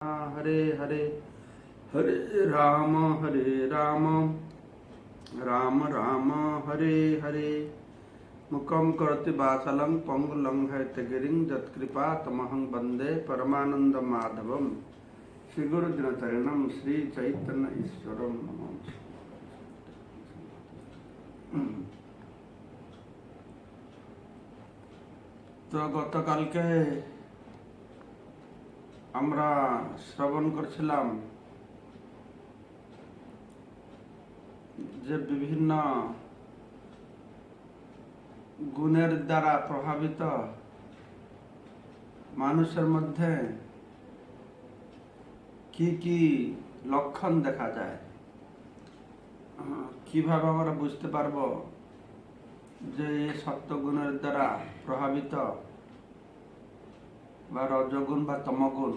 हरे हरे हरे राम राम राम हरे हरे मुखं करोति वाचालं पंगुलं हैतगिरिं यत्कृपा तमहं वन्दे परमानंद माधवम श्री गुरु दिनचरणं श्री चैतन्य ईश्वरम नमः। तो গতকালকে আমরা শ্রবণ করছিলাম যে বিভিন্ন গুণের দ্বারা প্রভাবিত মানুষের মধ্যে কি কি লক্ষণ দেখা যায়, কিভাবে আমরা বুঝতে পারবো যে এই সত্যগুণের দ্বারা প্রভাবিত বা রজগুণ বা তমগুণ।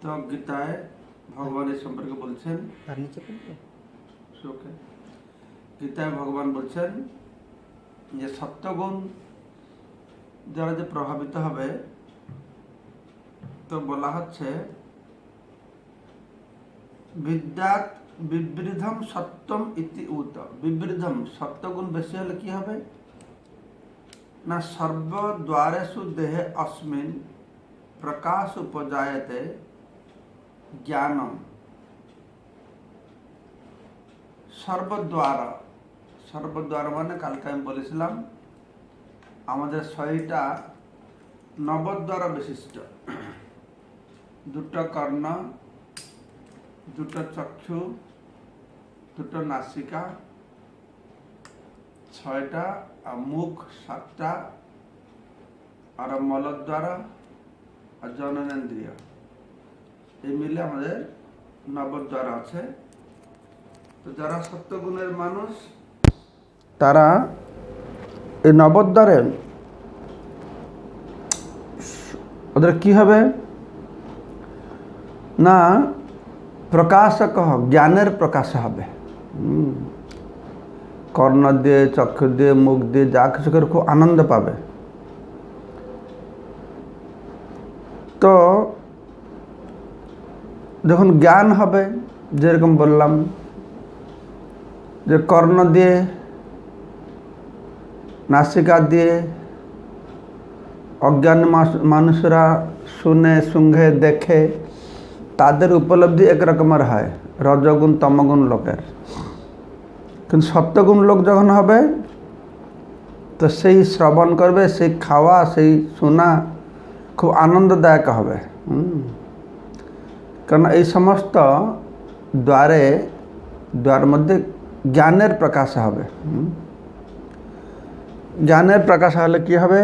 তো গীতায় ভগবান এই সম্পর্কে বলছেন, গীতায় ভগবান বলছেন যে সত্যগুণ যারা যে প্রভাবিত হবে, তো বলা হচ্ছে বিদ্যাত বিবৃধম সত্যম ইতি উত। বিবৃধম সত্যগুণ বেশি হলে কি হবে না, সর্বদ্বারেষু দেহে अस्मिन् प्रकाश उपजायते জ্ঞানম। সর্বদ্বার, সর্বদ্বার মানে কালকে আমি বলেছিলাম আমাদের শরীরটা নবদ্বার বিশিষ্ট। দুটো কর্ণ, দুটো চক্ষু, দুটো নাসিকা, ছয়টা মুখ, সাতটা আর মলদ্বার আর জননেন্দ্রিয়, এই মিলে আমাদের নবদ্বার আছে। তো যারা সত্যগুণের মানুষ তারা এই নবদ্বারে ওদের কি হবে না, প্রকাশক জ্ঞানের প্রকাশ হবে। কর্ণ দিয়ে, চক্ষু দিয়ে, মুখ দিয়ে যা কিছু করে খুব আনন্দ পাবে। তো যখন জ্ঞান হবে, যেরকম বললাম যে কর্ণ দিয়ে, নাসিকা দিয়ে অজ্ঞান মানুষরা শুনে, শুঙ্ঘে, দেখে, তাদের উপলব্ধি একরকমের হয় রজগুণ তমগুণ লোকের। কিন্তু সত্যগুণ লোক যখন হবে তো সেই শ্রবণ করবে, সেই খাওয়া, সেই শোনা খুব আনন্দদায়ক হবে। কারণ এই সমস্ত দ্বার মধ্যে জ্ঞানের প্রকাশ হবে। জ্ঞানের প্রকাশ হলে কি হবে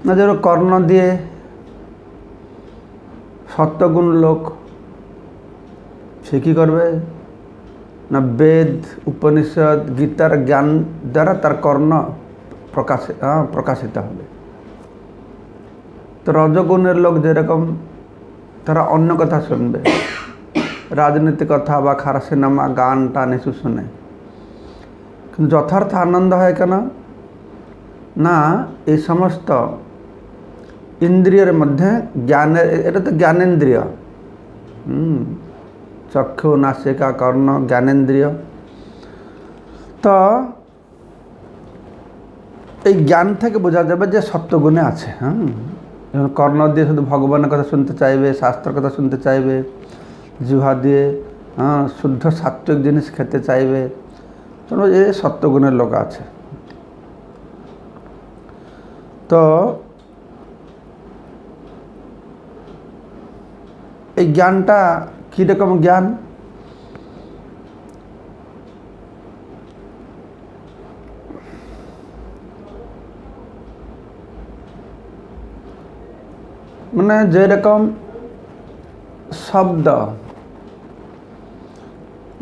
না, যেন কর্ণ দিয়ে সত্যগুণ লোক সে কি করবে না, বেদ, উপনিষদ, গীতার জ্ঞান দ্বারা তার কর্ণ প্রকাশিত হবে। তো রজগুণের লোক যেরকম তারা অন্য কথা শুনবে, রাজনীতি কথা বা খারাপ সিনেমা, গান টান এসব শুনে, কিন্তু যথার্থ আনন্দ হয় কেন না, এই সমস্ত ইন্দ্রিয়ের মধ্যে জ্ঞানের, এটা তো জ্ঞানেন্দ্রিয়, চক্ষু, নাসিকা, কর্ণ, জ্ঞানেন্দ্রিয়। তো এই জ্ঞান থেকে বোঝা যাবে যে সত্যগুণে আছে। যেমন কর্ণ দিয়ে শুধু ভগবানের কথা শুনতে চাইবে, শাস্ত্রের কথা শুনতে চাইবে, জিহ্বা দিয়ে শুদ্ধ সাত্ত্বিক জিনিস খেতে চাইবে, তো এ সত্যগুণের লোক আছে। তো এই জ্ঞানটা কীরকম জ্ঞান, মানে যেরকম শব্দ,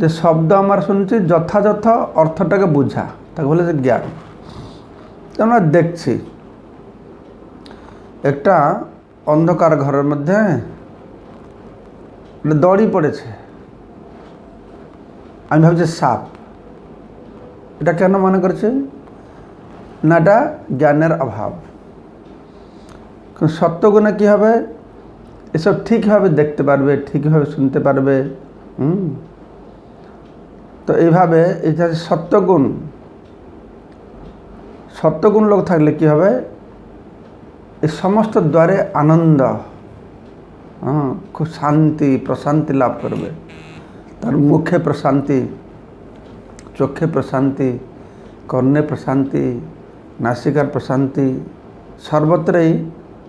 যে শব্দ আমরা শুনছি যথাযথ অর্থটাকে বোঝা, তাকে বলে যে জ্ঞান। আমরা দেখছি একটা অন্ধকার ঘরের মধ্যে দড়ি পড়েছে, আমি ভাবছি সাপ। এটা কেন মনে করছে না, এটা জ্ঞানের অভাব। সত্যগুণে কি হবে এসব ঠিকভাবে দেখতে পারবে, ঠিকভাবে শুনতে পারবে। তো এইভাবে এটা সত্যগুণ, সত্যগুণ লোক থাকলে কি হবে, এই সমস্ত দ্বারে আনন্দ, খুব শান্তি প্রশান্তি লাভ করবে। তার মুখে প্রশান্তি, চোখে প্রশান্তি, কর্ণে প্রশান্তি, নাসিকার প্রশান্তি, সর্বত্রই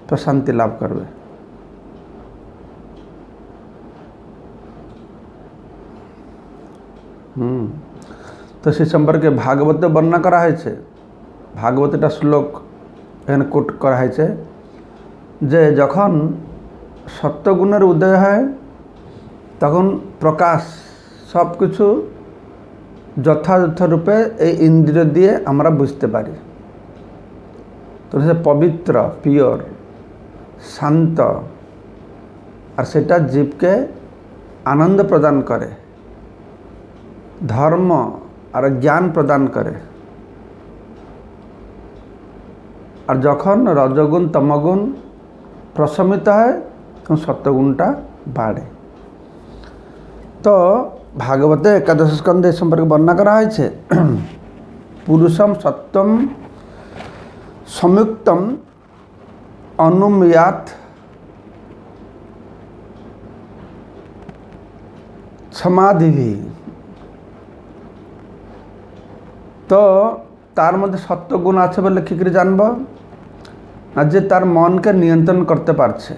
প্রশান্তি লাভ করবে। তো সে সম্পর্কে ভাগবতে বর্ণনা করা হয়েছে। ভাগবত একটা শ্লোক এখানে কোট করা হয়েছে যে যখন সত্যগুণের উদয় হয় তখন প্রকাশ সব কিছু যথাযথ রূপে এই ইন্দ্রিয় দিয়ে আমরা বুঝতে পারি। তো সে পবিত্র, পিওর, শান্ত, আর সেটা জীবকে আনন্দ প্রদান করে, ধর্ম আর জ্ঞান প্রদান করে। আর যখন রজগুণ তমগুণ প্রশমিত হয় তখন সত্যগুণটা বাড়ে। তো ভাগবতে একাদশ স্কন্ধে সম্পর্কে বর্ণনা করা হয়েছে, পুরুষম সত্যম সংযুক্তম অনুমিয়াত সমাধিভি। তো তার মধ্যে সত্যগুণ আছে বলে কী করে জানব? না, যে তার মনকে নিয়ন্ত্রণ করতে পারছে,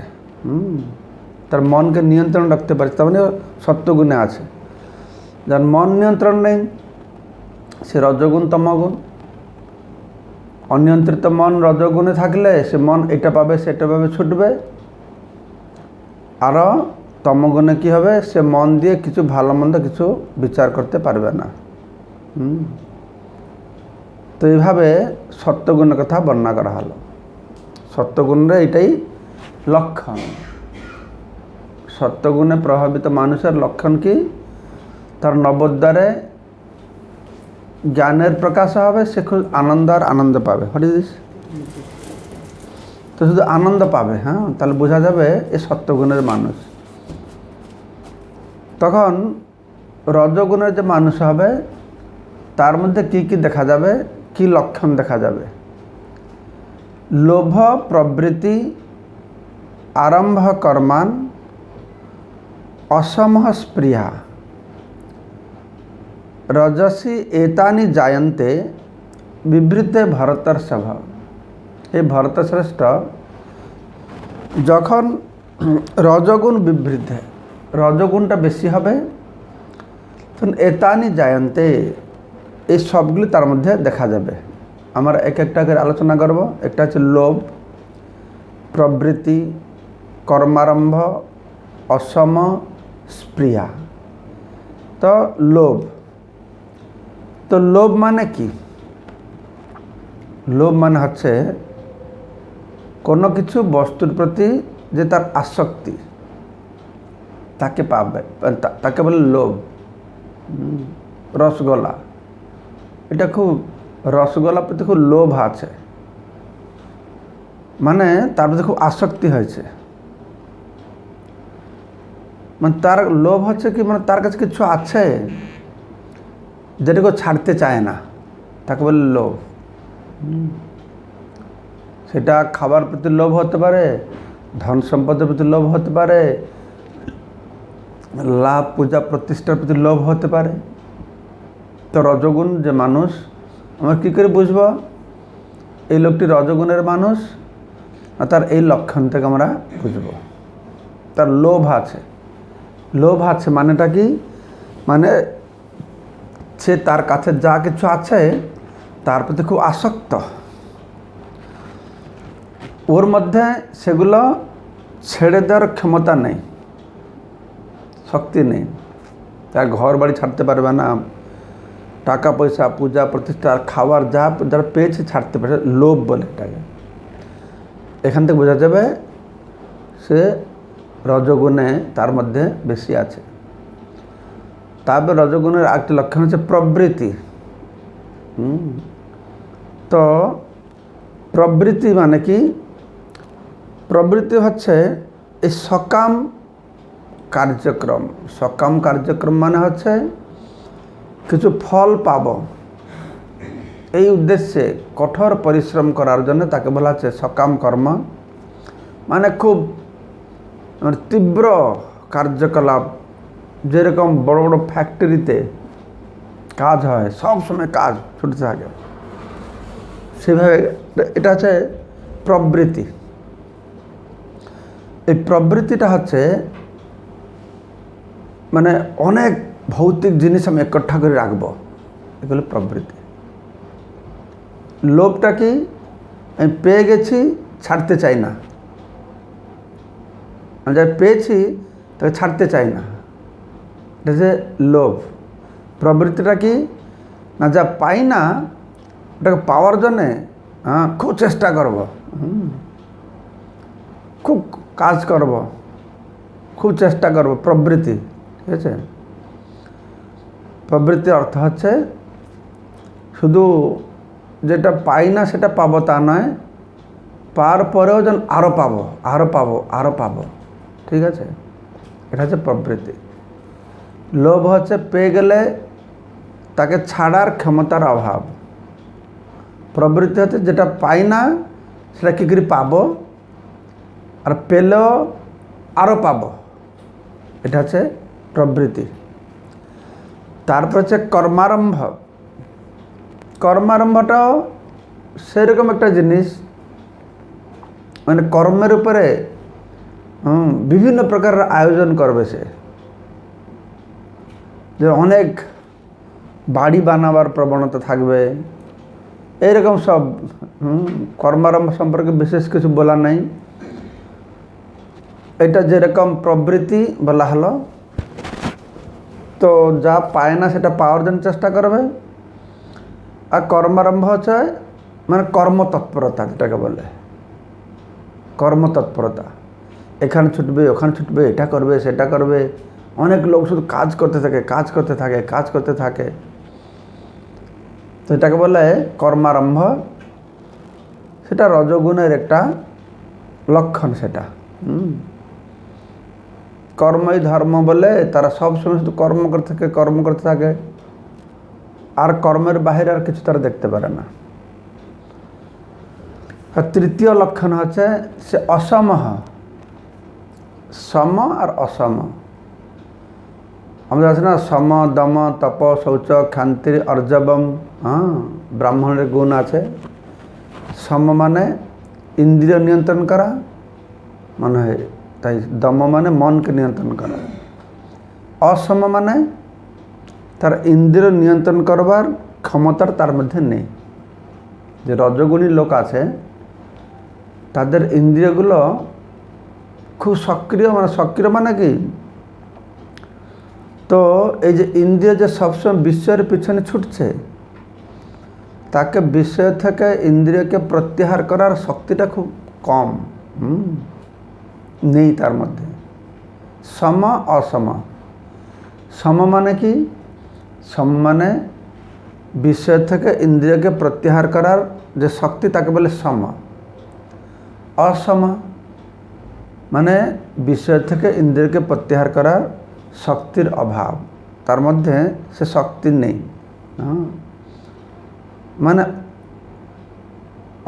তার মনকে নিয়ন্ত্রণ রাখতে পারছে, তার মানে সত্যগুণে আছে। যার মন নিয়ন্ত্রণ নেই সে রজগুণ তমগুণ। অনিয়ন্ত্রিত মন রজগুণে থাকলে সে মন এটা পাবে সেটা পাবে ছুটবে। আরও তমগুণে কী হবে, সে মন দিয়ে কিছু ভালো মন্দ কিছু বিচার করতে পারবে না। তো এইভাবে সত্যগুণের কথা বর্ণনা করা হলো। সত্যগুণের এটাই লক্ষণ। সত্যগুণে প্রভাবিত মানুষের লক্ষণ কি? তার নবদ্বারে জ্ঞানের প্রকাশ হবে, সে খুব আনন্দ আর আনন্দ পাবে। হরিদিস তো শুধু আনন্দ পাবে, তাহলে বোঝা যাবে এ সত্যগুণের মানুষ। তখন রজগুণের যে মানুষ হবে তার মধ্যে কি কি দেখা যাবে, কি লক্ষণ দেখা যাবে? লোভ প্রবৃত্তি আরম্ভ কর্মান অসমহ স্পৃহা রজসী এতানি জায়ন্তে বিবৃতে ভরতর্ষভ। এই ভরতশ্রেষ্ঠ, যখন রজগুণ বিবৃত হয়, রজগুণটা বেশি হবে, তখন এতানি জায়ন্তে, এই সবগুলি তার মধ্যে দেখা যাবে। আমরা এক একটা করে আলোচনা করব। একটা হচ্ছে লোভ, প্রবৃত্তি, কর্মারম্ভ, অসম, স্পৃহা। তো লোভ, তো লোভ মানে কি? লোভ মানে হচ্ছে কোনো কিছু বস্তুর প্রতি যে তার আসক্তি, তাকে পাবে, তাকে বলে লোভ। রসগোল্লা, এটা খুব, রসগোল্লার প্রতি খুব লোভ আছে, মানে তার প্রতি খুব আসক্তি হয়েছে। মানে তার লোভ হচ্ছে কি, মানে তার কাছে কিছু আছে যেটাকে ছাড়তে চায় না, তাকে বলে লোভ। সেটা খাবার প্রতি লোভ হতে পারে, ধন সম্পদের প্রতি লোভ হতে পারে, লাভ পূজা প্রতিষ্ঠার প্রতি লোভ হতে পারে। তো রজগুণ যে মানুষ, আমরা কী করে বুঝব এই লোকটি রজগুণের মানুষ? আর তার এই লক্ষণ থেকে আমরা বুঝব তার লোভ আছে। লোভ আছে মানেটা কি? মানে সে তার কাছে যা কিছু আছে তার প্রতি খুব আসক্ত, ওর মধ্যে সেগুলো ছেড়ে দেওয়ার ক্ষমতা নেই, শক্তি নেই। তার ঘর বাড়ি ছাড়তে পারবে না, টাকা পয়সা, পূজা প্রতিষ্ঠা, খাবার যা যারা পেয়েছে ছাড়তে পারে, লোভ বলে এটাকে। এখান থেকে বোঝা যাবে সে রজগুণে তার মধ্যে বেশি আছে। তারপর রজগুণের আরেকটি লক্ষণ হচ্ছে প্রবৃত্তি। তো প্রবৃত্তি মানে কি? প্রবৃত্তি হচ্ছে এই সকাম কার্যক্রম মানে হচ্ছে কিছু ফল পাব, এই উদ্দেশ্যে কঠোর পরিশ্রম করার জন্য তাকে বলা হচ্ছে সকাম কর্ম। মানে খুব তীব্র কার্যকলাপ, যেরকম বড় বড় ফ্যাক্টরিতে কাজ হয়, সব সময় কাজ ছুটতে থাকে, সেভাবে এটা হচ্ছে প্রবৃত্তি। এই প্রবৃত্তিটা হচ্ছে মানে অনেক ভৌতিক জিনিস আমি একট্ঠা করে রাখবো, এগুলো প্রবৃত্তি। লোভটা কি, আমি পেয়ে গেছি, ছাড়তে চাই না, আমি যা পেয়েছি তাকে ছাড়তে চাই না, এটা হচ্ছে লোভ। প্রবৃত্তিটা কি না, যা পাই না ওটাকে পাওয়ার জন্যে খুব চেষ্টা করব, খুব কাজ করব, খুব চেষ্টা করব, প্রবৃত্তি। ঠিক আছে, প্রবৃত্তির অর্থ হচ্ছে শুধু যেটা পাই না সেটা পাবো তা নয়, পাওয়ার পরেও যেন আরও পাবো, আরও পাবো, আরও পাবো। ঠিক আছে, এটা হচ্ছে প্রবৃত্তি। লোভ হচ্ছে পেয়ে গেলে তাকে ছাড়ার ক্ষমতার অভাব। প্রবৃত্তি হচ্ছে যেটা পাই না সেটা কী করে পাবো, আর পেলেও আরও পাবো, এটা হচ্ছে প্রবৃত্তি। তারপর হচ্ছে কর্মারম্ভ। কর্মারম্ভটাও সেরকম একটা জিনিস, মানে কর্মের উপরে বিভিন্ন প্রকারের আয়োজন করবে সে, যে অনেক বাড়ি বানাবার প্রবণতা থাকবে, এইরকম সব। কর্মারম্ভ সম্পর্কে বিশেষ কিছু বলা নাই, এটা যেরকম প্রবৃত্তি বলা হলো। তো যা পায় না সেটা পাওয়ার জন্য চেষ্টা করবে। আর কর্মারম্ভ হচ্ছে মানে কর্মতৎপরতা, যেটাকে বলে কর্মতৎপরতা। এখানে ছুটবে, ওখানে ছুটবে, এটা করবে, সেটা করবে। অনেক লোক শুধু কাজ করতে থাকে, কাজ করতে থাকে, কাজ করতে থাকে, তো এটাকে বলে কর্মারম্ভ। সেটা রজগুণের একটা লক্ষণ। সেটা কর্মই ধর্ম বলে তারা সবসময় শুধু কর্ম করতে থাকে, আর কর্মের বাহিরে আর কিছু তারা দেখতে পারে না। আর তৃতীয় লক্ষণ হচ্ছে সে অসম। সম আর অসম, আমাদের আছে না, সম দম তপ শৌচ ক্ষান্তি অর্জবম। ব্রাহ্মণের গুণ আছে। সম মানে ইন্দ্রিয় নিয়ন্ত্রণ করা, মানে তাই দম মানে মনকে নিয়ন্ত্রণ করা। অসম মানে তার ইন্দ্রিয় নিয়ন্ত্রণ করবার ক্ষমতার তার মধ্যে নেই। যে রজগুণী লোক আছে তাদের ইন্দ্রিয়গুলো খুব সক্রিয়, মানে সক্রিয় মানে কি, তো এই যে ইন্দ্রিয় যে সবসময় বিষয়ের পিছনে ছুটছে, তাকে বিষয় থেকে ইন্দ্রিয়কে প্রত্যাহার করার শক্তিটা খুব কম, নেই তার মধ্যে। সম অসম। সম মানে কি, সম মানে বিষয় থেকে ইন্দ্রিয়কে প্রত্যাহার করার যে শক্তি, তাকে বলে সম। অসম মানে বিষয় থেকে ইন্দ্রিয়কে প্রত্যাহার করার শক্তির অভাব, তার মধ্যে সে শক্তি নেই। মানে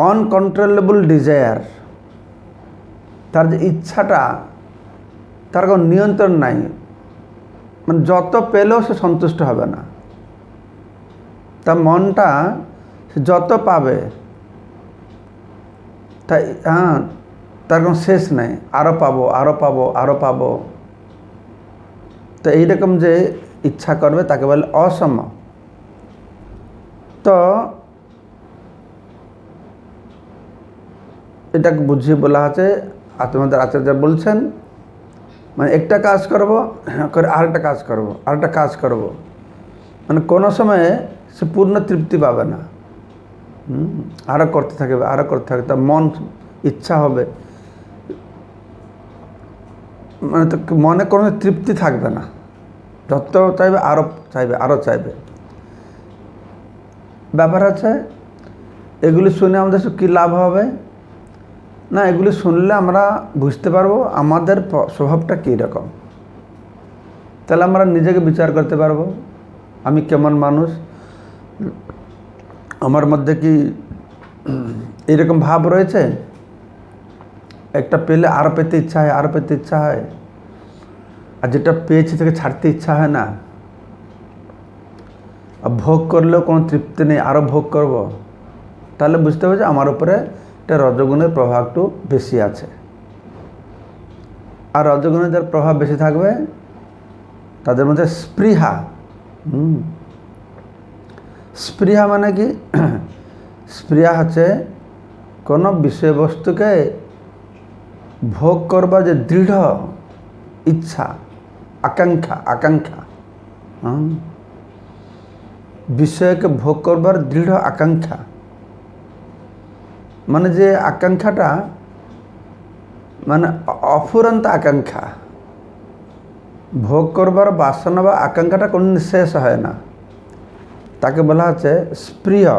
অনকন্ট্রোলেবল ডিজায়ার, তার যে ইচ্ছাটা, তার কোনো নিয়ন্ত্রণ নাই। মানে যত পেলেও সে সন্তুষ্ট হবে না, তার মনটা সে যত পাবে তাই তার কোনো শেষ নেই, আরও পাবো, আরও পাবো, আরও পাবো। তো এইরকম যে ইচ্ছা করবে তাকে বলে অসম। তো এটাকে বুঝিয়ে বলা আছে, আর তোমাদের আচার্য বলছেন, মানে একটা কাজ করব করে আরেকটা কাজ করব, আরেকটা কাজ করব, মানে কোনো সময়ে সে পূর্ণ তৃপ্তি পাবে না। আরও করতে থাকবে, আরও করতে থাকবে, তার মন ইচ্ছা হবে, মানে তো মনে কোনো তৃপ্তি থাকবে না, যত চাইবে আরও চাইবে, আরও চাইবে। ব্যাপার আছে, এগুলি শুনে আমাদের কী লাভ হবে, না, এগুলি শুনলে আমরা বুঝতে পারবো আমাদের স্বভাবটা কী রকম। তাহলে আমরা নিজেকে বিচার করতে পারবো আমি কেমন মানুষ, আমার মধ্যে কি এরকম ভাব রয়েছে, একটা পেলে আরও পেতে ইচ্ছা হয়, আরও পেতে ইচ্ছা হয়, আর যেটা পেয়েছি থেকে ছাড়তে ইচ্ছা হয় না, আর ভোগ করলেও কোনো তৃপ্তি নেই, আরও ভোগ করব। তাহলে বুঝতে হবে যে আমার উপরে একটা রজগুণের প্রভাব একটু বেশি আছে। আর রজগুণের যার প্রভাব বেশি থাকবে তাদের মধ্যে স্পৃহা। স্পৃহা মানে কি? স্পৃহা হচ্ছে কোনো বিষয়বস্তুকে ভোগ করবার যে দৃঢ় ইচ্ছা, আকাঙ্ক্ষা বিষয়কে ভোগ করবার দৃঢ় আকাঙ্ক্ষা, মানে যে আকাঙ্ক্ষাটা মানে অফুরন্ত আকাঙ্ক্ষা, ভোগ করবার বাসনা বা আকাঙ্ক্ষাটা কোনো শেষ হয় না, তাকে বলা হচ্ছে স্পৃহা।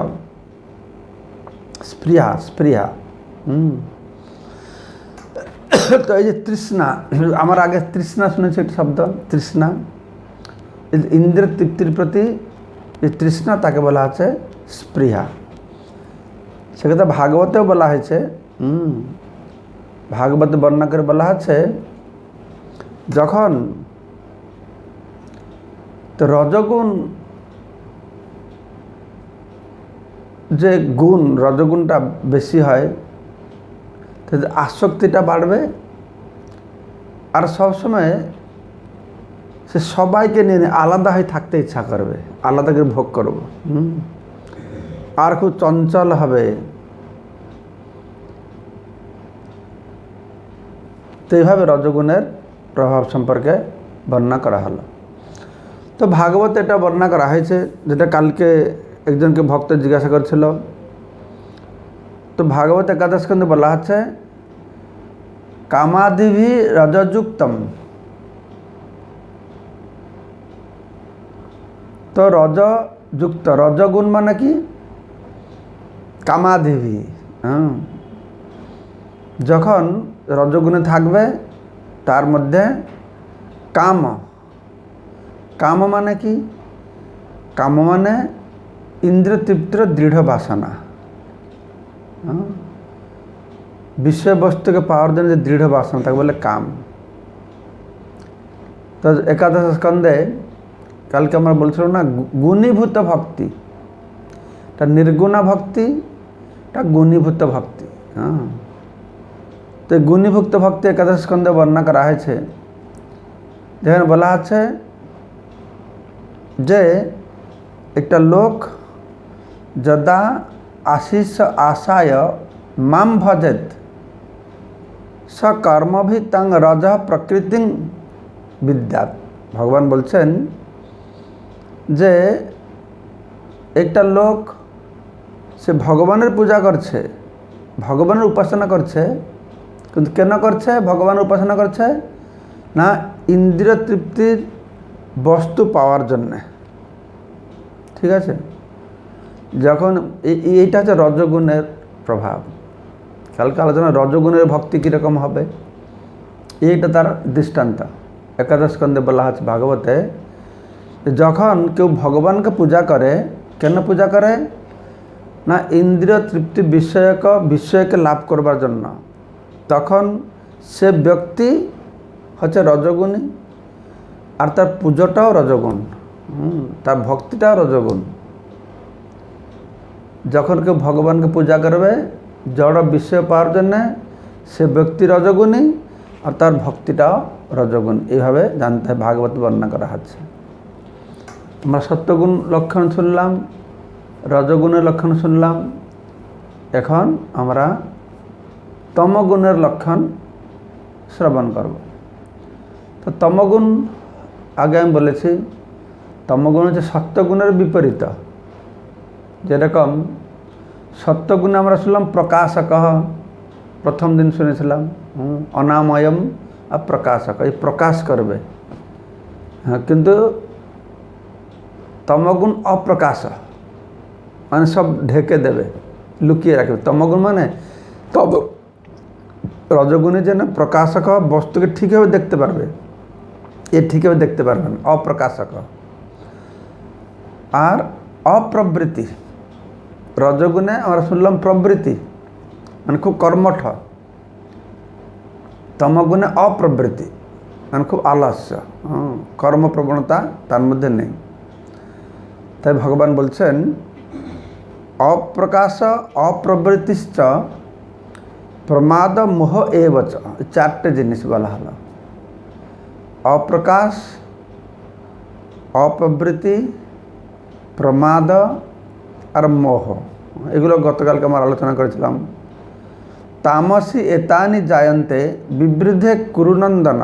তো এই যে তৃষ্ণা, আমার আগে তৃষ্ণা শুনেছি একটা শব্দ, তৃষ্ণা, ইন্দ্রিয় তৃপ্তির প্রতি যে তৃষ্ণা তাকে বলা হচ্ছে স্পৃহা। সেক্ষেত্রে ভাগবতেও বলা হয়েছে, ভাগবত বর্ণনা করে বলা আছে যখন তো রজগুণ যে গুণ, রজগুণটা বেশি হয় তো আসক্তিটা বাড়বে, আর সবসময় সে সবাইকে নিয়ে আলাদা হয়ে থাকতে ইচ্ছা করবে, আলাদা করে ভোগ করবো, আর খুব চঞ্চল হবে। তো এইভাবে রজগুণের প্রভাব সম্পর্কে বর্ণনা করা হলো। তো ভাগবত এটা বর্ণনা করা হয়েছে, যেটা কালকে একজনকে ভক্ত জিজ্ঞাসা করছিল। তো ভাগবত একাদশ স্কন্ধে বলা হচ্ছে কামাদিভি রজযুক্তম। তো রজযুক্ত, রজগুণ মানে কি? কামাদিভি। যখন রজগুণে থাকবে তার মধ্যে কাম মানে কি? কাম মানে ইন্দ্রিয় তৃপ্তির দৃঢ় বাসনা, বিষয়বস্তুকে পাওয়ার জন্য যে দৃঢ় বাসনা তাকে বলে কাম। তো একাদশ স্কন্ধে কালকে আমরা বলছিলাম না, গুণীভূত ভক্তি, এটা নির্গুণা ভক্তি, এটা গুণীভূত ভক্তি। তো গুণীভূত ভক্তি একাদশ স্কন্ধে বর্ণনা করা হয়েছে, যেখানে বলা আছে যে একটা লোক যদা আশিষ আশায় মাম ভজেত স কর্মভি তং রজ প্রকৃতি বিদ্যাত। ভগবান বলছেন যে একটা লোক সে ভগবানের পূজা করছে, ভগবানের উপাসনা করছে, কিন্তু কেন করছে ভগবানের উপাসনা করছে? না ইন্দ্রিয় তৃপ্তির বস্তু পাওয়ার জন্যে। ঠিক আছে, যখন এইটা হচ্ছে রজগুণের প্রভাব। কালকে আলোচনা রজগুণের ভক্তি কীরকম হবে, এইটা তার দৃষ্টান্ত। একাদশ স্কন্ধে বলা আছে ভাগবতে, যখন কেউ ভগবানকে পূজা করে, কেন পূজা করে? না ইন্দ্রিয় তৃপ্তি বিষয়কে লাভ করবার জন্য, তখন সে ব্যক্তি হচ্ছে রজগুণী, আর তার পুজোটাও রজগুণ, তার ভক্তিটাও রজগুণ। যখন কেউ ভগবানকে পূজা করবে জড় বিষয় পাওয়ার জন্যে, সে ব্যক্তি রজগুণী আর তার ভক্তিটাও রজগুণ। এইভাবে জানতে হয়, ভাগবত বর্ণনা করা হচ্ছে। আমরা সত্যগুণ লক্ষণ শুনলাম, রজগুণের লক্ষণ শুনলাম, এখন আমরা তমগুণের লক্ষণ শ্রবণ করব। তো তমগুণ আগে আমি বলেছি, তমগুণ হচ্ছে সত্যগুণের বিপরীত। যেরকম সত্যগুণে আমরা শুনলাম প্রকাশক, প্রথম দিন শুনেছিলাম অনাময়ম আর প্রকাশক, এই প্রকাশ করবে। হ্যাঁ, কিন্তু তমগুণ অপ্রকাশ, মানে সব ঢেকে দেবে, লুকিয়ে রাখবে। তমগুণ মানে রজগুণী যেন প্রকাশক বস্তুকে ঠিকভাবে দেখতে পারবে, এ ঠিকভাবে দেখতে পারবেন, অপ্রকাশক। আর অপ্রবৃত্তি, রজগুণে আমরা শুনলাম প্রবৃত্তি মানে খুব কর্মঠ, তমগুণে অপ্রবৃত্তি মানে খুব আলস্য, কর্মপ্রবণতা তার মধ্যে নেই। তাই ভগবান বলছেন অপ্রকাশ অপ্রবৃত্তিশ্চ প্রমাদ মোহ এবচ, চারটে জিনিস বলা হলো, অপ্রকাশ, অপ্রবৃত্তি, প্রমাদ আর মোহ। এগুলো গতকালকে আমরা আলোচনা করেছিলাম। তামসী এতানি জায়ন্তে বিবৃদ্ধে কুরুনন্দন,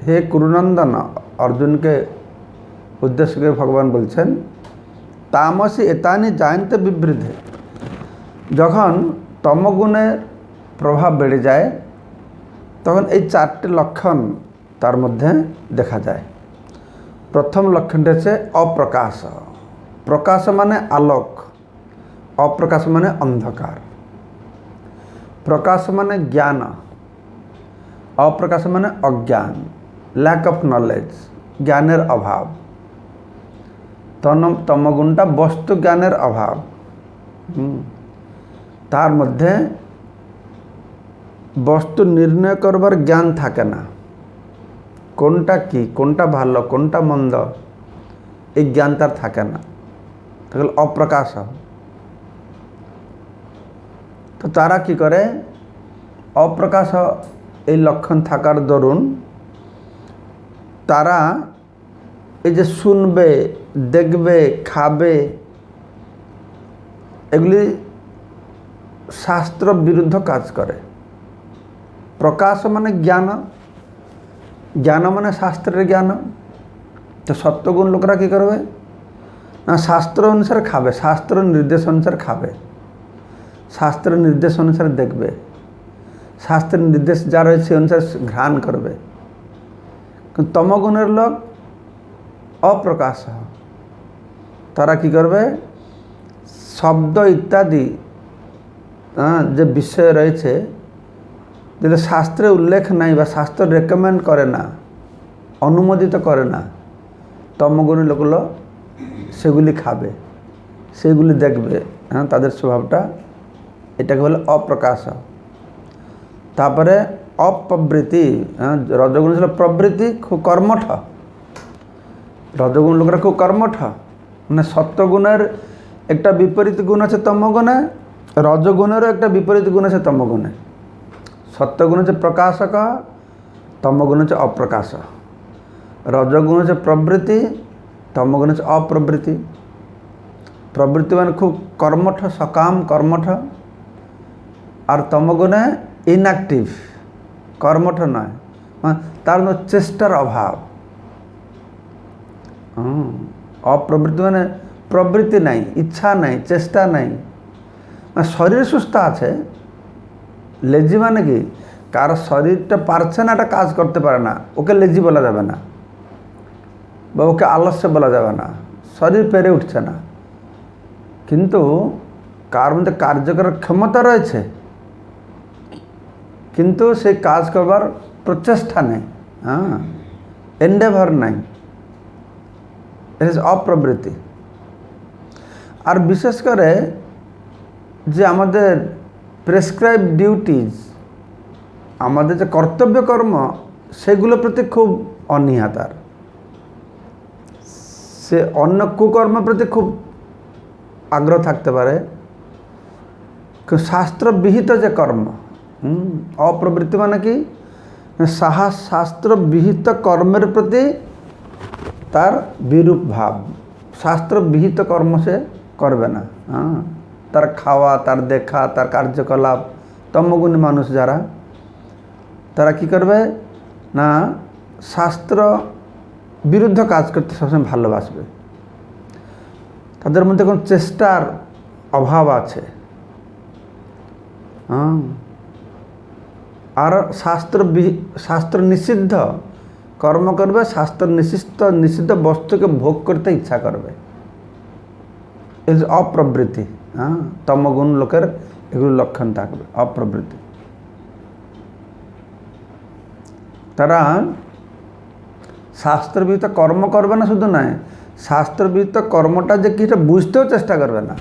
হে কুরুনন্দন, অর্জুনকে উদ্দেশ্য করে ভগবান বলছেন তামসী এতানি জায়ন্তে বিবৃদ্ধে, যখন তমগুণের প্রভাব বেড়ে যায় তখন এই চারটি লক্ষণ তার মধ্যে দেখা যায়। প্রথম লক্ষণটি হচ্ছে অপ্রকাশ। প্রকাশ মানে আলোক, অপ্রকাশ মানে অন্ধকার। প্রকাশ মানে জ্ঞান, অপ্রকাশ মানে অজ্ঞান, ল্যাক অফ নলেজ, জ্ঞানের অভাব। তমগুণটা বস্তু জ্ঞানের অভাব, তার মধ্যে বস্তু নির্ণয় করবার জ্ঞান থাকে না, কোনটা কি, কোনটা ভালো, কোনটা মন্দ, এই জ্ঞান তার থাকে না, তাহলে অপ্রকাশ। তো তারা কি করে, অপ্রকাশ এই লক্ষণ থাকার দরুন তারা এই যে শুনবে, দেখবে, খাবে, এগুলি শাস্ত্র বিরুদ্ধ কাজ করে। প্রকাশ মানে জ্ঞান, জ্ঞান মানে শাস্ত্রের জ্ঞান। তো সত্যগুণ লোকরা কী করবে না, শাস্ত্র অনুসারে খাবে, শাস্ত্র নির্দেশ অনুসারে খাবে, শাস্ত্রের নির্দেশ অনুসারে দেখবে, শাস্ত্রের নির্দেশ যা রয়েছে সে অনুসারে ঘ্রাণ করবে। কিন্তু তমগুণের লোক অপ্রকাশ, তারা কি করবে, শব্দ ইত্যাদি যে বিষয় রয়েছে যেটা শাস্ত্রে উল্লেখ নাই বা শাস্ত্র রেকমেন্ড করে না, অনুমোদিত করে না, তমগুণী লোকগুলো সেগুলি খাবে, সেগুলি দেখবে। তাদের স্বভাবটা এটাকে বলে অপ্রকাশ। তারপরে অপ্রবৃত্তি, রজগুণ ছিল প্রবৃত্তি, খুব কর্মঠ। রজগুণ লোকরা খুব কর্মঠ, মানে সত্যগুণের একটা বিপরীত গুণ আছে তমগুণে, রজগুণেরও একটা বিপরীত গুণ আছে তমগুণে। সত্যগুণ হচ্ছে প্রকাশক, তমগুণ হচ্ছে অপ্রকাশ। রজগুণ হচ্ছে প্রবৃত্তি, তমগুণ হচ্ছে অপ্রবৃত্তি। প্রবৃত্তি মানে খুব কর্মঠ, সকাম, কর্মঠ। আর তমগুণে ইনঅ্যাক্টিভ, কর্মঠ নয়, তার চেষ্টার অভাব। অপ্রবৃত্তি মানে প্রবৃত্তি নাই, ইচ্ছা নাই, চেষ্টা নাই, মানে শরীর সুস্থ আছে। লেজি মানে কি, কার শরীরটা পারছে না, একটা কাজ করতে পারে না, ওকে লেজি বলা যাবে না বা ওকে আলস্য বলা যাবে না, শরীর পেরে উঠছে না। কিন্তু কার মধ্যে কার্য করার ক্ষমতা রয়েছে কিন্তু সেই কাজ করবার প্রচেষ্টা নেই, এন্ডেভার নাই, ইট ইজ অপ্রবৃত্তি। আর বিশেষ করে যে আমাদের প্রেসক্রাইব ডিউটিজ, আমাদের যে কর্তব্য কর্ম, সেগুলোর প্রতি খুব অনীহা তার। সে অন্য কুকর্মের প্রতি খুব আগ্রহ থাকতে পারে, শাস্ত্রবিহিত যে কর্ম, অপ্রবৃত্তি মানে কি, শাস্ত্রবিহিত কর্মের প্রতি তার বিরূপ ভাব। শাস্ত্রবিহিত কর্ম সে করবে না, তার খাওয়া, তার দেখা, তার কার্যকলাপ, তমগুণী মানুষ যারা, তারা কি করবে না, শাস্ত্র বিরুদ্ধ কাজ করতে সবসময় ভালোবাসবে। তাদের মধ্যে কোনো চেষ্টার অভাব আছে। আর শাস্ত্র নিষিদ্ধ কর্ম করবে, শাস্ত্র নিষিদ্ধ বস্তুকে ভোগ করতে ইচ্ছা করবে, এই যে অপ্রবৃত্তি। তমগুণ লোকের এগুলো লক্ষণ থাকবে, অপ্রবৃত্তি। তারা শাস্ত্রবিহিত কর্ম করবে না, শুধু নয় শাস্ত্রবিহিত কর্মটা যে কি এটা বুঝতেও চেষ্টা করবে না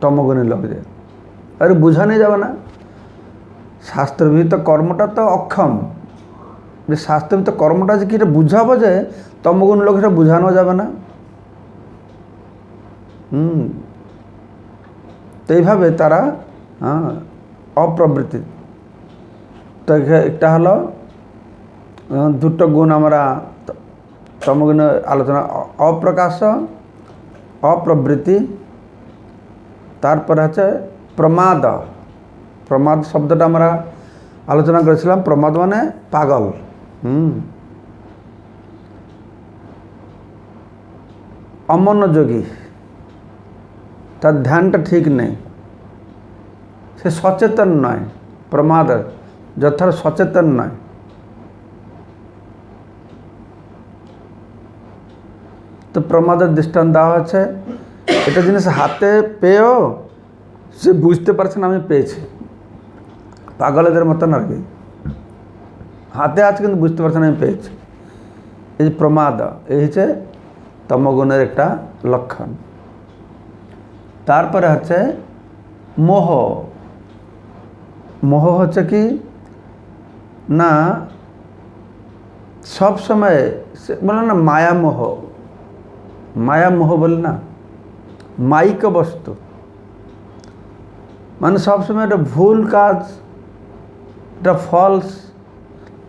তমগুণের লোক। যে আরে বোঝানো যাবে না, শাস্ত্রবিহিত কর্মটা তো অক্ষম, যে শাস্ত্রবিহিত কর্মটা যে কি এটা বুঝাবো, যে তমগুণ লোক এটা বোঝানো যাবে না। তো এইভাবে তারা অপ্রবৃত্তি। তো একটা হলো দুটো গুণ আমরা তমগুণে আলোচনা, অপ্রকাশ, অপ্রবৃত্তি, তারপরে হচ্ছে প্রমাদ। প্রমাদ শব্দটা আমরা আলোচনা করেছিলাম, প্রমাদ মানে পাগল। অমনোযোগী, তার ধ্যানটা ঠিক নেই, সে সচেতন নয়, প্রমাদ যথার্থ সচেতন নয়। তো প্রমাদের দৃষ্টান্ত দেওয়া হচ্ছে, এটা জিনিস হাতে পেয়েও সে বুঝতে পারছে না আমি পেয়েছি, পাগলেদের মতন আর কি, হাতে আছে কিন্তু বুঝতে পারছে না আমি পেয়েছি। এই যে প্রমাদ, এই হচ্ছে তমগুণের একটা লক্ষণ। তারপরে হচ্ছে মোহ। মোহ হচ্ছে কি না, সব সময় বলে না মায়ামোহ, মায়ামোহ বলে না, মাইক বস্তু, মানে সবসময় একটা ভুল কাজ, এটা ফলস,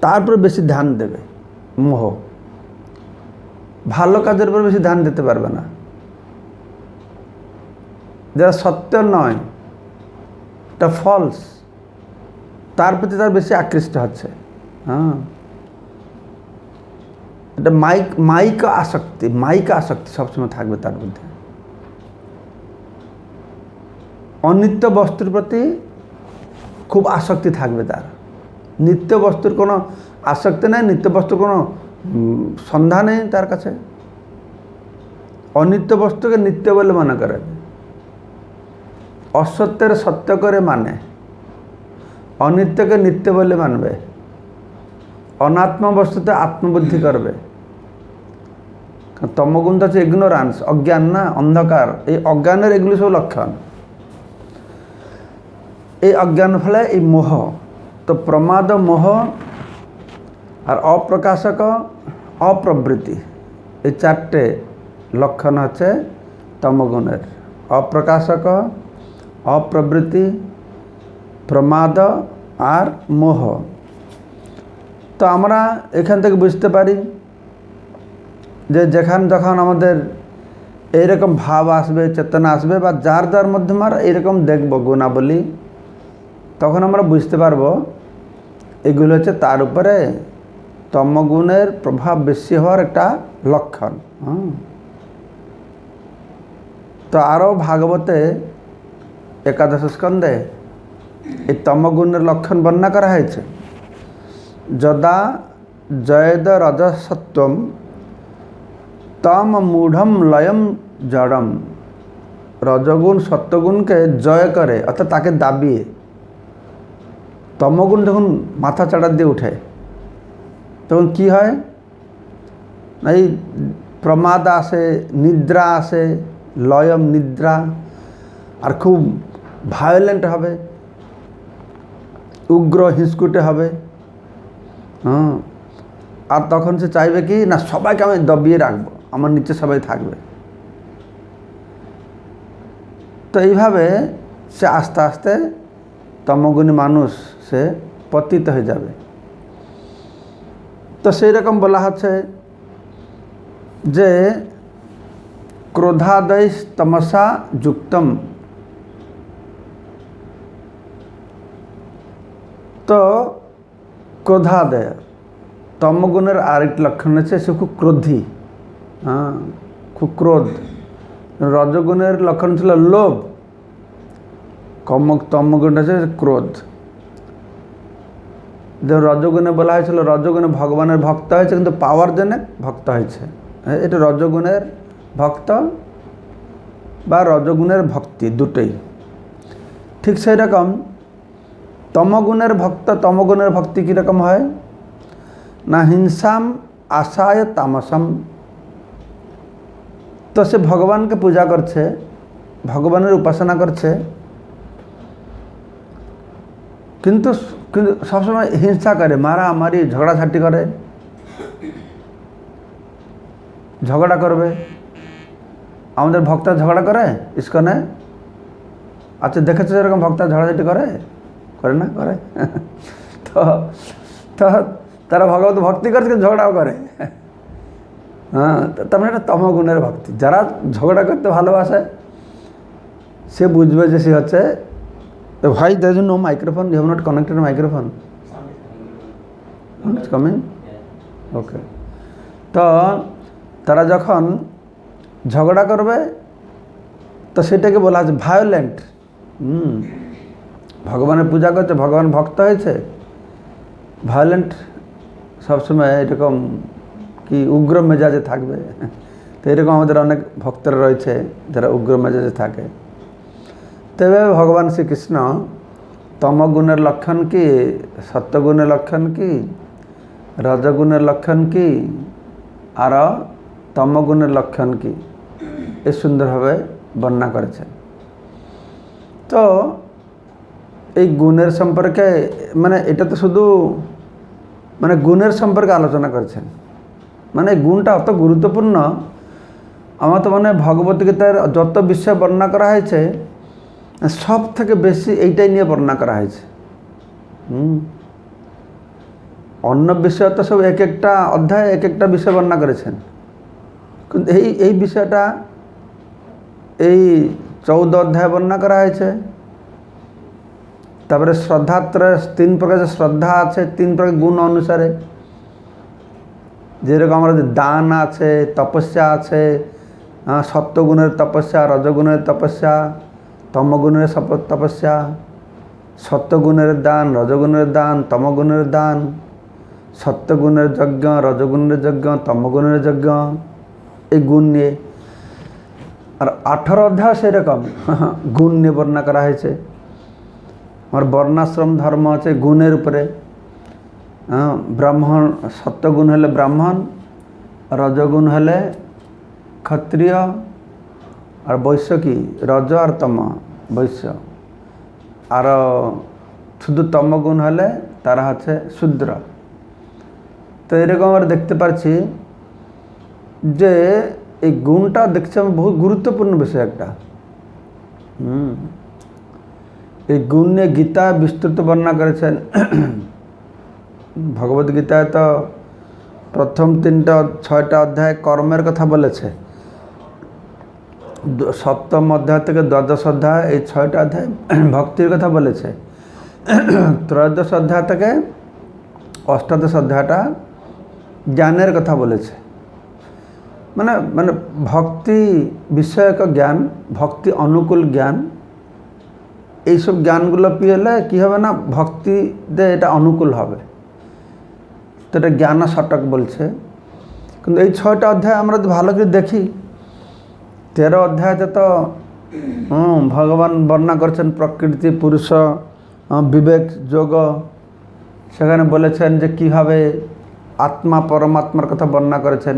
তারপরে বেশি ধ্যান দেবে। মোহ ভালো কাজের উপর বেশি ধ্যান দিতে পারবে না, যারা সত্য নয়, এটা ফলস, তার প্রতি তার বেশি আকৃষ্ট হচ্ছে। এটা মাইক আসক্তি সবসময় থাকবে তার মধ্যে। অনিত্য বস্তুর প্রতি খুব আসক্তি থাকবে তার, নিত্য বস্তুর কোনো আসক্তি নেই, নিত্য বস্তুর কোনো সন্ধান নেই তার কাছে। অনিত্য বস্তুকে নিত্য বলে মনে করে, অসত্যের সত্য করে মানে, অনিত্যকে নিত্য বলে মানবে, অনাত্ম বস্তুতে আত্মবুদ্ধি করবে। তমগুণ তো হচ্ছে ইগনোরান্স, অজ্ঞান না, অন্ধকার। এই অজ্ঞানের এগুলো সব লক্ষণ, এই অজ্ঞান ফলে এই মোহ। তো প্রমাদ, মোহ আর অপ্রকাশক, অপ্রবৃত্তি, এই চারটে লক্ষণ হচ্ছে তমগুণের। অপ্রকাশক, অপ্রবৃত্তি, প্রমাদ আর মোহ। তো আমরা এখান থেকে বুঝতে পারি যে যখন আমাদের এইরকম ভাব আসবে, চেতনা আসবে, বা যার যার মধ্যে আমরা এইরকম দেখব গুণাবলী, তখন আমরা বুঝতে পারবো এগুলো হচ্ছে তার উপরে তমগুণের প্রভাব বেশি হওয়ার একটা লক্ষণ। তো আরও ভাগবতে একাদশ স্কন্ধে এই তমগুণের লক্ষণ বর্ণনা করা হয়েছে। যদা জয়দ রজসত্বম তম মূঢ়ম লয়ম জড়ম। রজগুণ সত্যগুণকে জয় করে, অর্থাৎ তাকে দাবিয়ে, তমগুণ যখন মাথা চাড়া দিয়ে উঠে তখন কি হয়, এই প্রমাদ আসে, নিদ্রা আসে, লয়ম নিদ্রা, আর খুব ভায়োলেন্ট হবে, উগ্র হিংস্কুটে হবে। আর তখন সে চাইবে কি না, সবাইকে আমি দবিয়ে রাখবো, আমার নিচে সবাই থাকবে। তো এইভাবে সে আস্তে আস্তে তমগুণী মানুষ সে পতিত হয়ে যাবে। তো সেই রকম বলা হচ্ছে যে ক্রোধাদয় তমসা যুক্তম। তো ক্রোধাদয় তমগুণের আরেকটি লক্ষণ আছে, সে খুব ক্রোধী, খুব ক্রোধ। রজগুণের লক্ষণ ছিল লোভ, তমগুণ আছে ক্রোধ। যে রজগুণে বলা হয়েছিল, রজগুণে ভগবানের ভক্ত হয়েছে, কিন্তু পাওয়ার জন্য ভক্ত হয়েছে, এটা রজগুণের ভক্ত বা রজগুণের ভক্তি দুটোই। ঠিক সেই রকম তমগুণের ভক্তি কীরকম হয়, না হিংসাম আশায় তামসম। তো সে ভগবানকে পূজা করছে, ভগবানের উপাসনা করছে, কিন্তু কিন্তু সবসময় হিংসা করে, মারামারি ঝগড়াঝাটি করে, ঝগড়া করবে। আমাদের ভক্তরা ঝগড়া করে ইস্কনে? আচ্ছা, দেখেছো এরকম ভক্তরা ঝগড়াঝাটি করে? করে না? করে। তো তো তারা ভগবত ভক্তি করছে কিন্তু ঝগড়াও করে। হ্যাঁ, তার মানে এটা তমগুণের ভক্তি। যারা ঝগড়া করতে ভালোবাসে সে বুঝবে যে সে হচ্ছে, ভাই there is no microphone, you have not connected a microphone. It's coming? Okay. তো তারা যখন ঝগড়া করবে তো সেটাকে বলা হচ্ছে ভায়োলেন্ট। ভগবানের পূজা করছে, ভগবান ভক্ত হয়েছে, ভায়োলেন্ট সবসময় এরকম কি উগ্র মেজাজে থাকবে। তো এরকম আমাদের অনেক ভক্তরা রয়েছে যারা উগ্র মেজাজে থাকে। তবে ভগবান শ্রীকৃষ্ণ তমগুণের লক্ষণ কি, সত্যগুণের লক্ষণ কি, রজগুণের লক্ষণ কি, আর তমগুণের লক্ষণ কি, এ সুন্দরভাবে বর্ণনা করেছেন। তো এই গুণের সম্পর্কে মানে এটা তো শুধু মানে গুণের সম্পর্কে আলোচনা করেছেন, মানে এই গুণটা অত গুরুত্বপূর্ণ। আমার তো মনে হয় ভগবদ্গীতার যত বিষয় বর্ণনা করা হয়েছে সব থেকে বেশি এইটাই নিয়ে বর্ণনা করা হয়েছে। অন্য বিষয় তো সব এক একটা অধ্যায় এক একটা বিষয় বর্ণনা করেছেন, কিন্তু এই বিষয়টা এই 14 অধ্যায় বর্ণনা করা হয়েছে। তারপরে শ্রদ্ধাত্রয় 3 প্রকার শ্রদ্ধা আছে, 3 প্রকার গুণ অনুসারে। যেরকম আমাদের দান আছে, তপস্যা আছে, সত্যগুণের তপস্যা, রজগুণের তপস্যা, তমগুণের তপস্যা, সত্যগুণের দান, রজগুণের দান, তমগুণের দান, সত্যগুণের যজ্ঞ, রজগুণের যজ্ঞ, তমগুণের যজ্ঞ, এই গুণ নিয়ে। আর 18 অধ্যায় সেরকম গুণ নিয়ে বর্ণনা করা হয়েছে। আমার বর্ণাশ্রম ধর্ম আছে গুণের উপরে। ব্রাহ্মণ, সত্যগুণ হলে ব্রাহ্মণ, রজগুণ হলে ক্ষত্রিয়, আর বৈশ্য কি রজ আর তম বৈশ্য, আর শুধু তমগুণ হলে তারা হচ্ছে শূদ্র। তো এরকম আমরা দেখতে পাচ্ছি যে এই গুণটা দেখছি আমি বহু গুরুত্বপূর্ণ বিষয় একটা। এই গুণ নিয়ে গীতা বিস্তৃত বর্ণনা করেছেন। ভগবদ্গীতায় তো প্রথম 6টা অধ্যায় কর্মের কথা বলেছে, 7ম অধ্যায় থেকে 12 অধ্যায় এই 6টা অধ্যায় ভক্তির কথা বলেছে। 13 অধ্যায় থেকে 8 অধ্যায়টা জ্ঞানের কথা বলেছে। মানে মানে ভক্তি বিষয়ক জ্ঞান, ভক্তি অনুকূল জ্ঞান, এইসব জ্ঞানগুলো পেলে কী হবে না, ভক্তিতে এটা অনুকূল হবে। তো এটা জ্ঞান শতক বলছে। কিন্তু এই 6টা অধ্যায় আমরা যদি ভালো করে দেখি, 13 অধ্যায়তে তো ভগবান বর্ণনা করছেন প্রকৃতি, পুরুষ, বিবেক, যোগ। সেখানে বলেছেন যে কীভাবে আত্মা পরমাত্মার কথা বর্ণনা করেছেন,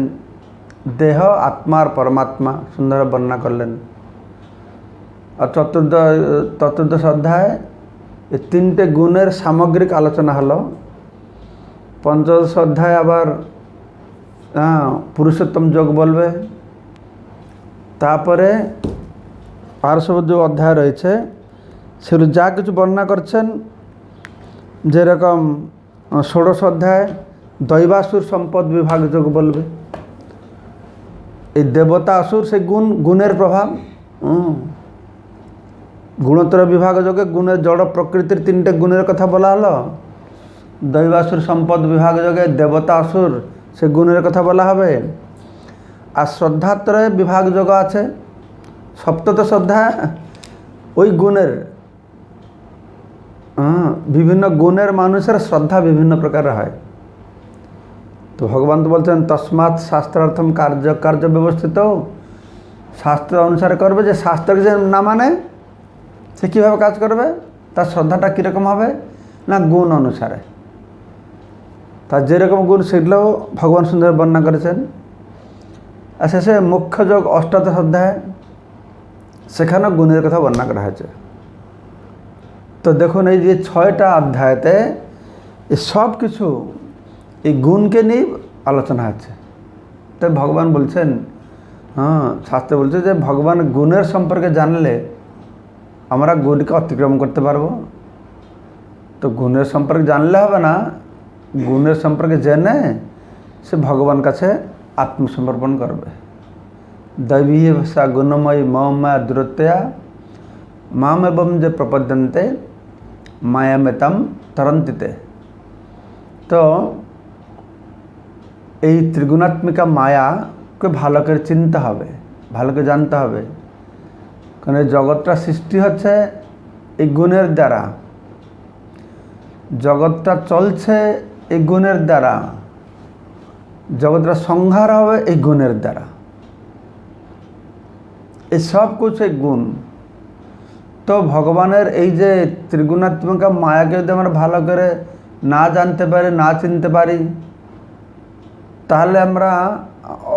দেহ আত্মা আর পরমাত্মা সুন্দর বর্ণনা করলেন। আর 14 অধ্যায় এই 3টে গুণের সামগ্রিক আলোচনা হলো। 15 অধ্যায় আবার পুরুষোত্তম যোগ বলবে। তারপরে আর সব যে অধ্যায় রয়েছে সেগুলো যা কিছু বর্ণনা করছেন, যেরকম 16 অধ্যায় দৈবাসুর সম্পদ বিভাগ যোগ বলবে। এই দেবতা আসুর সেই গুণের প্রভাব, গুণোত্তর বিভাগ যোগে গুণের জড় প্রকৃতির 3টে গুণের কথা বলা হলো। দৈবাসুর সম্পদ বিভাগ যোগে দেবতা আসুর সে গুণের কথা বলা হবে। আর শ্রদ্ধাত্রয় বিভাগ যোগ আছে, 7 অধ্যায় ওই গুণের বিভিন্ন গুণের মানুষের শ্রদ্ধা বিভিন্ন প্রকারের হয়। তো ভগবান তো বলছেন তস্মাৎ শাস্ত্রার্থম কার্য ব্যবস্থিত, শাস্ত্র অনুসারে করবে। যে শাস্ত্রকে যে না মানে সে কীভাবে কাজ করবে, তার শ্রদ্ধাটা কীরকম হবে না গুণ অনুসারে। তার যেরকম গুণ সেগুলোও ভগবান সুন্দর বর্ণনা করেছেন। আর শেষে মুখ্য যোগ অষ্টাদশ অধ্যায়, সেখানেও গুণের কথা বর্ণনা করা হয়েছে। তো দেখুন এই যে 6টা অধ্যায়তে এই সব কিছু এই গুণকে নিয়ে আলোচনা আছে। তাই ভগবান বলছেন, শাস্ত্রে বলছে যে ভগবান গুণের সম্পর্কে জানলে আমরা গুণকে অতিক্রম করতে পারবো। তো গুণের সম্পর্কে জানলে হবে না, গুণের সম্পর্কে জেনে সে ভগবান কাছে আত্মসমর্পণ করবে। দৈবী ভাষা গুণময়ী মময়া দূরত্বয়া মাম এবং যে প্রপদ্যন্তে মায়ামেতম তরন্তিতে। তো এই ত্রিগুণাত্মিকা মায়াকে ভালো করে চিনতে হবে, ভালো করে জানতে হবে। কারণ এই জগৎটা সৃষ্টি হচ্ছে এই গুণের দ্বারা, জগৎটা চলছে এই গুণের দ্বারা, জগৎটা সংহার হবে এই গুণের দ্বারা। এই সব কিছু এই গুণ। তো ভগবানের এই যে ত্রিগুণাত্মিকা মায়াকে যদি আমরা ভালো করে না জানতে পারি, না চিনতে পারি, তাহলে আমরা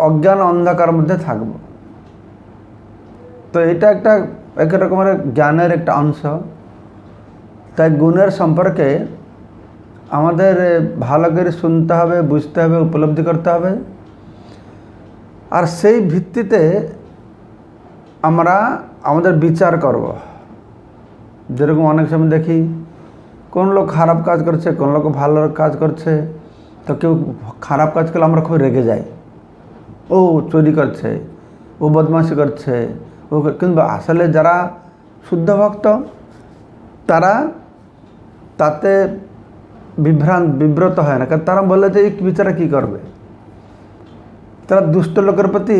অজ্ঞান অন্ধকার মধ্যে থাকব। তো এটা একটা এক রকমের জ্ঞানের একটা অংশ। তাই গুণের সম্পর্কে আমাদের ভালো করে শুনতে হবে, বুঝতে হবে, উপলব্ধি করতে হবে। আর সেই ভিত্তিতে আমরা আমাদের বিচার করব। যেরকম অনেক সময় দেখি কোন লোক খারাপ কাজ করছে, কোন লোক ভালো কাজ করছে। তো কেউ খারাপ কাজ করলে আমরা খুব রেগে যাই, ও চুরি করছে, ও বদমাশি করছে, ও। কিন্তু আসলে যারা শুদ্ধ ভক্ত তারা তাতে বিব্রত হয় না, কারণ তারা বলে যে এই বিচারা কী করবে। তারা দুষ্ট লোকের প্রতি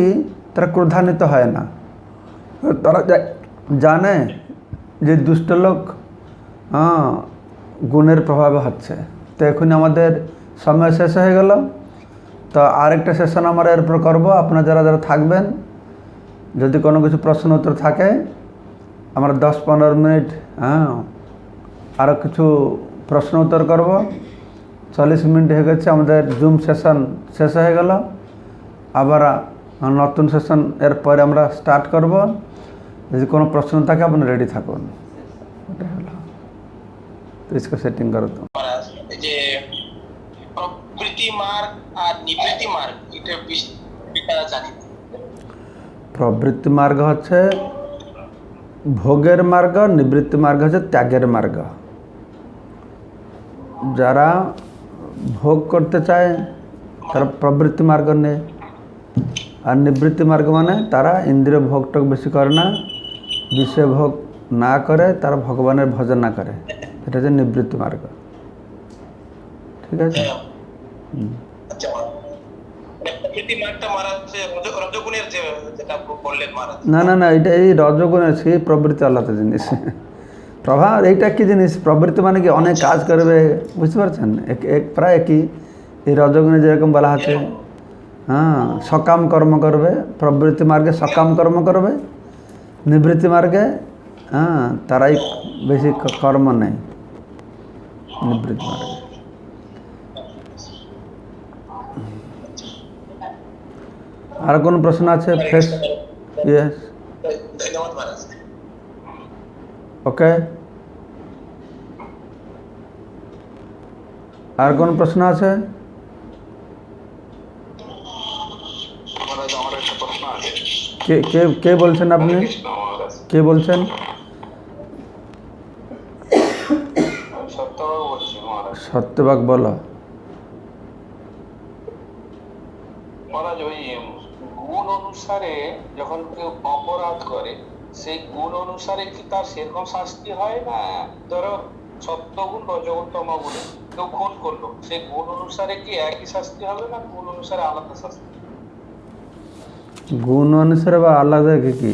তারা ক্রোধান্বিত হয় না। তারা জানে যে দুষ্ট লোক গুণের প্রভাবে হচ্ছে। তো এখন আমাদের সময় শেষ হয়ে গেল। তো আরেকটা সেশন আমরা এরপর করবো। আপনারা যারা যারা থাকবেন, যদি কোনো কিছু প্রশ্ন উত্তর থাকে, আমরা 10-15 মিনিট আরও কিছু প্রশ্ন উত্তর করব। 40 মিনিট হয়ে গেছে, আমাদের জুম সেশন শেষ হয়ে গেল। আবার নতুন সেশন এরপরে আমরা স্টার্ট করব। যদি কোনো প্রশ্ন থাকে আপনি রেডি থাকুন। ওটাই হলো। তো इसको সেটিং করো। তো যে প্রবৃত্তি মার্গ আর নিবৃত্তি মার্গ এটা জানি। প্রবৃত্তি মার্গ হচ্ছে ভোগের মার্গ, নিবৃত্তি মার্গ হচ্ছে ত্যাগের মার্গ। যারা ভোগ করতে চায় তারা প্রবৃত্তি মার্গ নেয়, আর নিবৃত্তি মার্গ মানে তারা ইন্দ্রিয় ভোগটক বেশি করে না, বিষয় ভোগ না করে, তারা ভগবানের ভজন না করে। এটা হচ্ছে নিবৃত্তি মার্গ। ঠিক আছে? না না না, এটা এই রজগুণের সেই প্রবৃত্তি আলাদা জিনিস। প্রভাব এইটা কি জিনিস? প্রবৃত্তি মানে কি অনেক কাজ করবে, বুঝতে পারছেন? প্রায় একই। এই রজগুণে যেরকম বলা আছে, সকাম কর্ম করবে, প্রবৃত্তি মার্গে সকাম কর্ম করবে, নিবৃত্তি মার্গে তারাই বেশি কর্ম নেই নিবৃত্তি মার্গে। আর কোন প্রশ্ন আছে? ফ্রেশ? ইয়েস, ওকে। আর কোন প্রশ্ন আছে? কে বলছেন আপনি? কে বলছেন? সত্যবাগ, বলো। গুণ অনুসারে যখন কেউ অপরাধ করে, সেই গুণ অনুসারে কি তার সেরকম শাস্তি হয় না? ধরো সত্যগুণ, রজগুণ, তমগুণ, কেউ খুন করলো, সেই গুণ অনুসারে কি একই শাস্তি হবে না গুণ অনুসারে আলাদা শাস্তি? গুণ অনুসারে বা আলাদা কি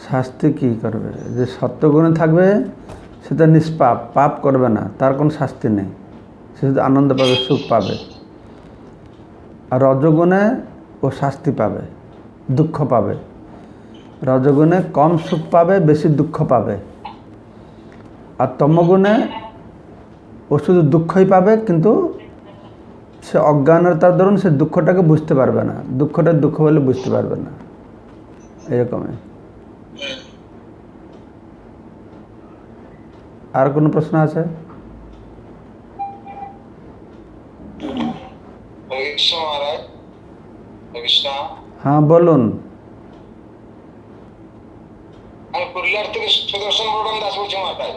শাস্তি কি করবে? যে সত্যগুণে থাকবে সেটা নিষ্পাপ, পাপ করবে না, তার কোনো শাস্তি নেই, সে শুধু আনন্দ পাবে, সুখ পাবে। আর রজগুণে ও শাস্তি পাবে, দুঃখ পাবে। রজগুণে কম সুখ পাবে, বেশি দুঃখ পাবে। আর তমগুণে ও শুধু দুঃখই পাবে, কিন্তু সে অজ্ঞানতার দরুন সে দুঃখটাকে বুঝতে পারবে না, দুঃখটা দুঃখ বলে বুঝতে পারবে না, এরকমই। আর কোনো প্রশ্ন আছে? হরে কৃষ্ণ মহারাজ, হরে কৃষ্ণ। হ্যাঁ বলুন। আমি পুরুলিয়ার থেকে সুদর্শন বর্মন দাস বলছি মহারাজ।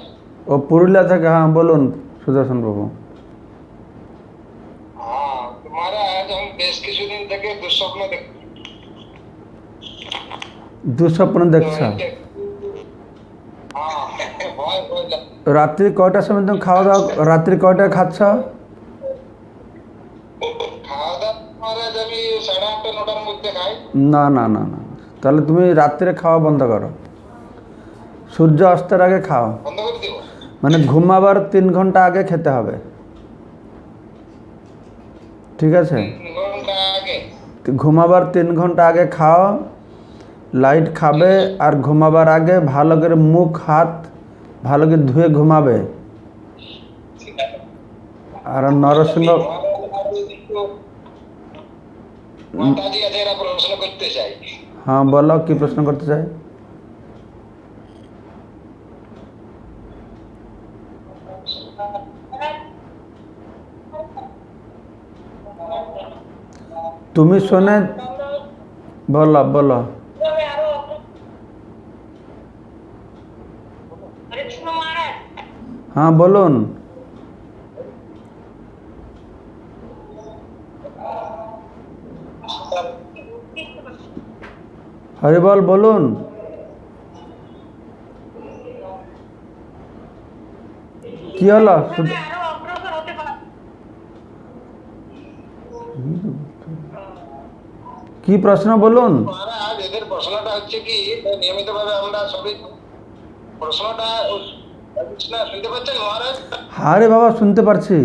ও পুরুলিয়া থেকে, হ্যাঁ বলুন সুদর্শন বাবু। হ্যাঁ মহারাজ, আমি বেশ কিছুদিন থেকে দুঃস্বপ্ন দেখছি। দুঃস্বপ্ন দেখছ? হ্যাঁ, ভয় ভয় লাগে। রাত্রি কয়টার সময় তুমি খাওয়া দাওয়া, রাত্রি কয়টায় খাচ্ছ? খাওয়া দাওয়া মহারাজ আমি 8:30 9টার মধ্যে খাই। না না না না, তাহলে তুমি রাত্রে খাওয়া বন্ধ করো, সূর্য অস্তের আগে খাও, বন্ধ করে দিব। মানে ঘুমাবার 3 ঘন্টা আগে খেতে হবে, ঠিক আছে? 3 ঘন্টা আগে? ঘুমাবার 3 ঘন্টা আগে খাও, লাইট খাবে, আর ঘুমাবার আগে ভালো করে মুখ হাত ভালো করে ধুয়ে ঘুমাবে। ঠিক আছে। আর নরসিংহ, মাতাজি আছে, এরা প্রশ্ন করতে চাই। হ্যাঁ বলো কি প্রশ্ন করতে চাই? তুমি শুনে বলো বলো। হ্যাঁ বলুন। হরিবল বলুন। কি হলো? কি প্রশ্ন বলুন? মহারাজ, এদের প্রশ্নটা হচ্ছে কি, নিয়মিত ভাবে আমরা সবাই প্রশ্নটা শুনতে পাচ্ছেন মহারাজ? হ্যাঁ রে বাবা, শুনতে পারছি।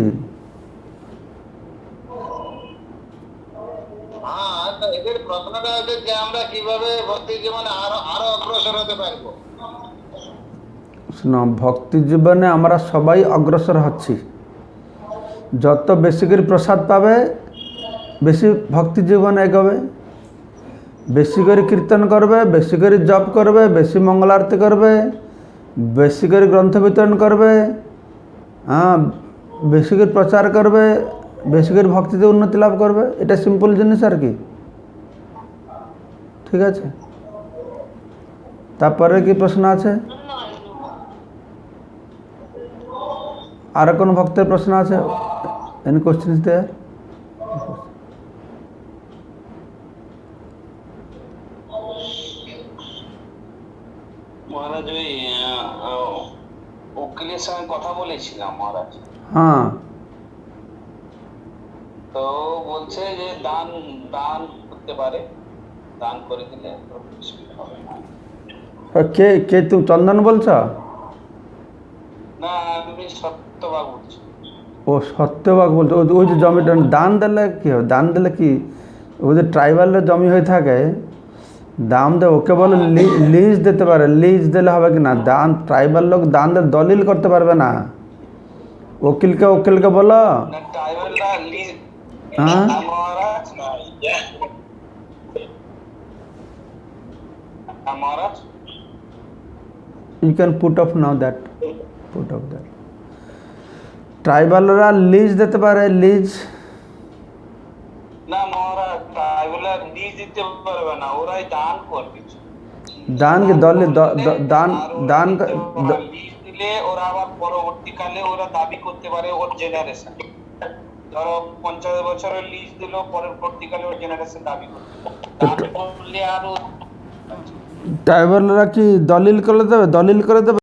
হ্যাঁ, তো এদের প্রশ্নটা হচ্ছে যে আমরা কিভাবে ভক্তি জীবনে আরো আরো অগ্রসর হতে পারবো। শোনো, ভক্তি জীবনে আমরা সবাই অগ্রসর হচ্ছি। যত বেশি করে প্রসাদ পাবে, বেশি ভক্তি জীবনে এগোবে, বেশি করে কীর্তন করবে, বেশি করে জপ করবে, বেশি মঙ্গল আরতি করবে, বেশি করে গ্রন্থ বিতরণ করবে, হ্যাঁ বেশি করে প্রচার করবে, বেশি করে ভক্তিতে উন্নতি লাভ করবে। এটা সিম্পল জিনিস আর কি, ঠিক আছে? তারপরে কি প্রশ্ন আছে? আর কোনো ভক্তের প্রশ্ন আছে? এনি কোশ্চেন দেয়ার? মহারাজ, ওই উকিলের সঙ্গে কথা বলেছিলাম মহারাজ, হ্যাঁ তো বলছে যে দান দান করতে পারে, দান করে দিলে অসুবিধা হবে না। কে কে তুমি চন্দন বলছ? না, আমি সত্যবাগ বলছি। ও সত্যবাগ বলছো? ওই যে জমিটা দান দিলে কি হবে? দান দিলে কি, ওই যে ট্রাইবালের জমি হয়ে থাকে, দাম দে, ওকে বলে লিজ দিতে পারে। লিজ দিলে হবে কি না? দান, ট্রাইবাল লোক দান দিয়ে দলিল করতে পারবে না। উকিলকে বলো। না, ট্রাইবালরা লিজ, হ্যাঁ Maharaj, Maharaj, you can put off now that, put off that. ট্রাইবালরা লিজ দিতে পারে, লিজ। না মহারাজ, ট্রাইবালরা লিজ দিতে পারবে না, ওরাই দান করবে। দান কি দলিল? দান দান লিজ দিলে ওরা আবার পরবর্তীকালে ওরা দাবি করতে পারে, ওর জেনারেশন, ধরো 50 বছরের লিজ দিল, পরবর্তীকালে ওর জেনারেশন দাবি করতে পারে। ট্রাইবালরা কি দলিল করে দেবে? দলিল করে দেবে।